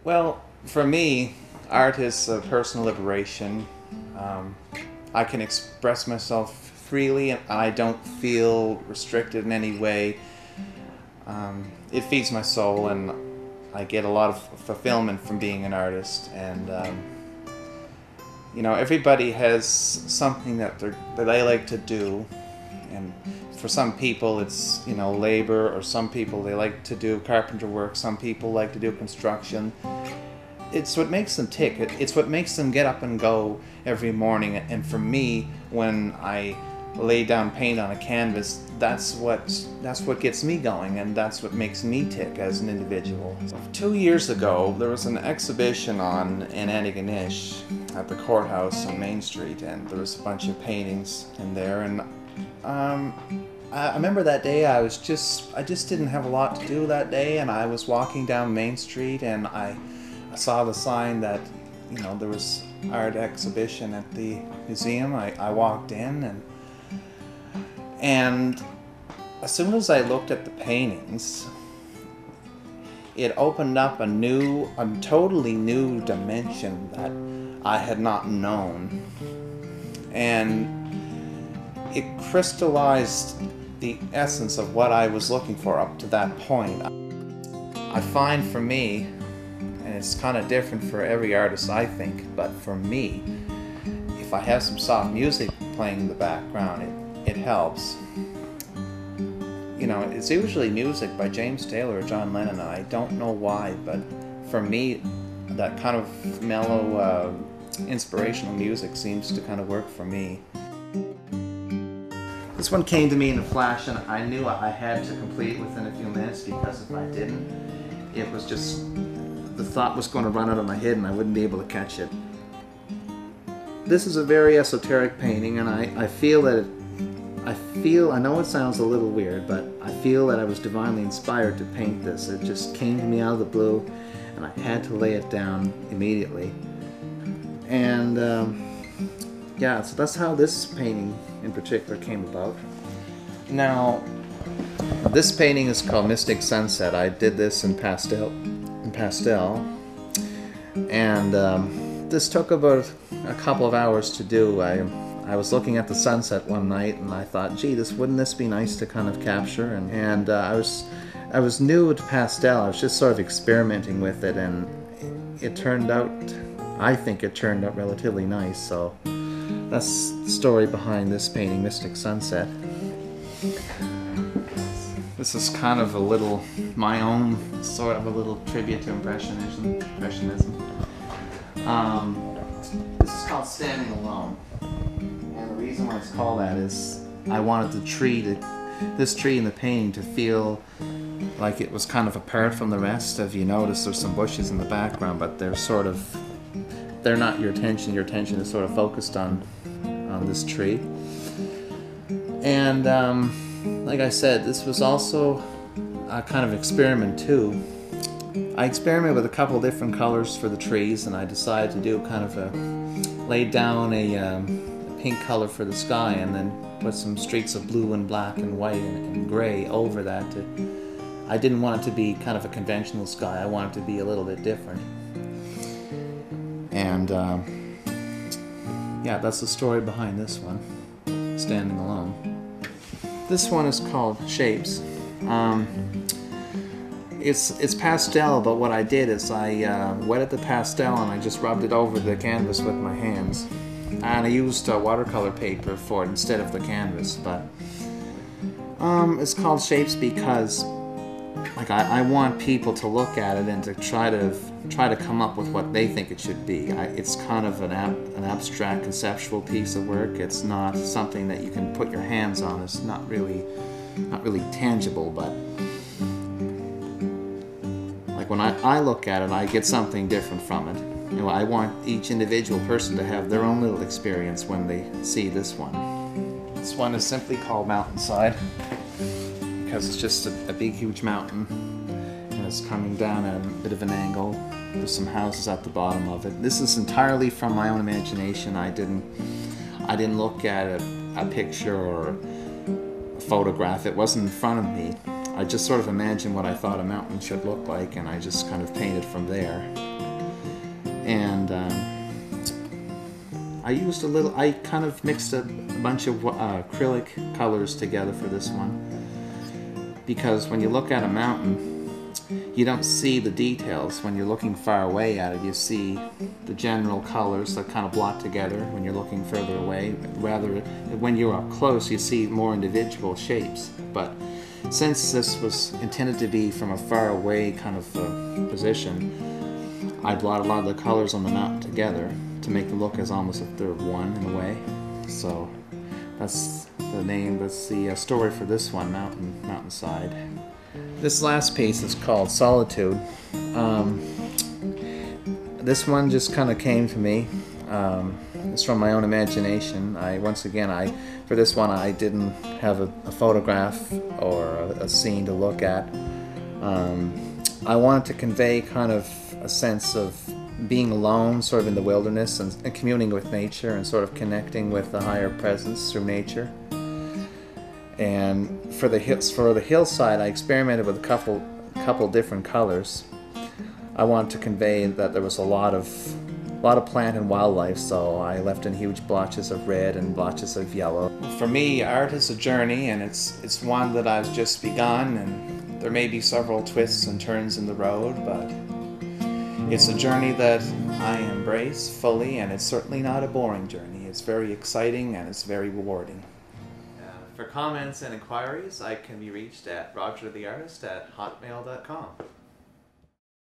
Well, for me, art is a personal liberation. Um, I can express myself freely and I don't feel restricted in any way. It feeds my soul and I get a lot of fulfillment from being an artist. And, everybody has something that they like to do. And for some people it's, labor, or some people they like to do carpenter work, some people like to do construction. It's what makes them tick. It's what makes them get up and go every morning. And for me, when I lay down paint on a canvas, that's what gets me going, and that's what makes me tick as an individual. So 2 years ago, there was an exhibition on in Antigonish at the courthouse on Main Street, and there was a bunch of paintings in there. And I remember that day I just didn't have a lot to do that day, and I was walking down Main Street, and I saw the sign that there was art exhibition at the museum. I walked in, and as soon as I looked at the paintings, it opened up a totally new dimension that I had not known, and it crystallized the essence of what I was looking for up to that point. I find for me, and it's kind of different for every artist I think, but for me, if I have some soft music playing in the background, it helps. It's usually music by James Taylor or John Lennon, and I don't know why, but for me, that kind of mellow, inspirational music seems to kind of work for me. This one came to me in a flash, and I knew I had to complete it within a few minutes, because if I didn't, it was just, the thought was going to run out of my head and I wouldn't be able to catch it. This is a very esoteric painting, and I know it sounds a little weird, but I feel that I was divinely inspired to paint this. It just came to me out of the blue, and I had to lay it down immediately. And so that's how this painting in particular came about. Now, this painting is called Mystic Sunset. I did this in pastel, and this took about a couple of hours to do. I was looking at the sunset one night, and I thought, gee, wouldn't this be nice to kind of capture? And I was new to pastel. I was just sort of experimenting with it, and I think it turned out relatively nice. So that's the story behind this painting, Mystic Sunset. This is kind of my own sort of a little tribute to Impressionism. This is called Standing Alone. And the reason why it's called that is I wanted this tree in the painting to feel like it was kind of apart from the rest. If you notice, there's some bushes in the background, but they're not your attention. Your attention is sort of focused on this tree. And like I said, this was also a kind of experiment too. I experimented with a couple of different colors for the trees, and I decided to do kind of lay down a pink color for the sky, and then put some streaks of blue and black and white and gray over that. I didn't want it to be kind of a conventional sky. I wanted it to be a little bit different. And that's the story behind this one, Standing Alone. This one is called Shapes. It's pastel, but what I did is I wetted the pastel and I just rubbed it over the canvas with my hands. And I used watercolor paper for it instead of the canvas. But it's called Shapes because I want people to look at it and to try to come up with what they think it should be. It's kind of an abstract conceptual piece of work. It's not something that you can put your hands on. It's not really tangible, but when I look at it, I get something different from it. I want each individual person to have their own little experience when they see this one. This one is simply called Mountainside because it's just a big, huge mountain, and it's coming down at a bit of an angle. There's some houses at the bottom of it. This is entirely from my own imagination. I didn't look at a picture or a photograph. It wasn't in front of me. I just sort of imagined what I thought a mountain should look like, and I just kind of painted from there. And I kind of mixed a bunch of acrylic colors together for this one, because when you look at a mountain, you don't see the details. When you're looking far away at it, you see the general colors that kind of blot together when you're looking further away. Rather, when you're up close, you see more individual shapes. But since this was intended to be from a far away kind of position, I blot a lot of the colors on the mountain together to make them look as almost if they're one in a way. So that's the story for this one, Mountainside. This last piece is called Solitude. This one just kind of came to me. It's from my own imagination. For this one, I didn't have a photograph or a scene to look at. I wanted to convey kind of a sense of being alone, sort of in the wilderness, and communing with nature, and sort of connecting with the higher presence through nature. And for the hillside, I experimented with a couple different colors. I wanted to convey that there was a lot of plant and wildlife, so I left in huge blotches of red and blotches of yellow. For me, art is a journey, and it's one that I've just begun, and there may be several twists and turns in the road, but it's a journey that I embrace fully, and it's certainly not a boring journey. It's very exciting and it's very rewarding. For comments and inquiries, I can be reached at rogertheartist@hotmail.com.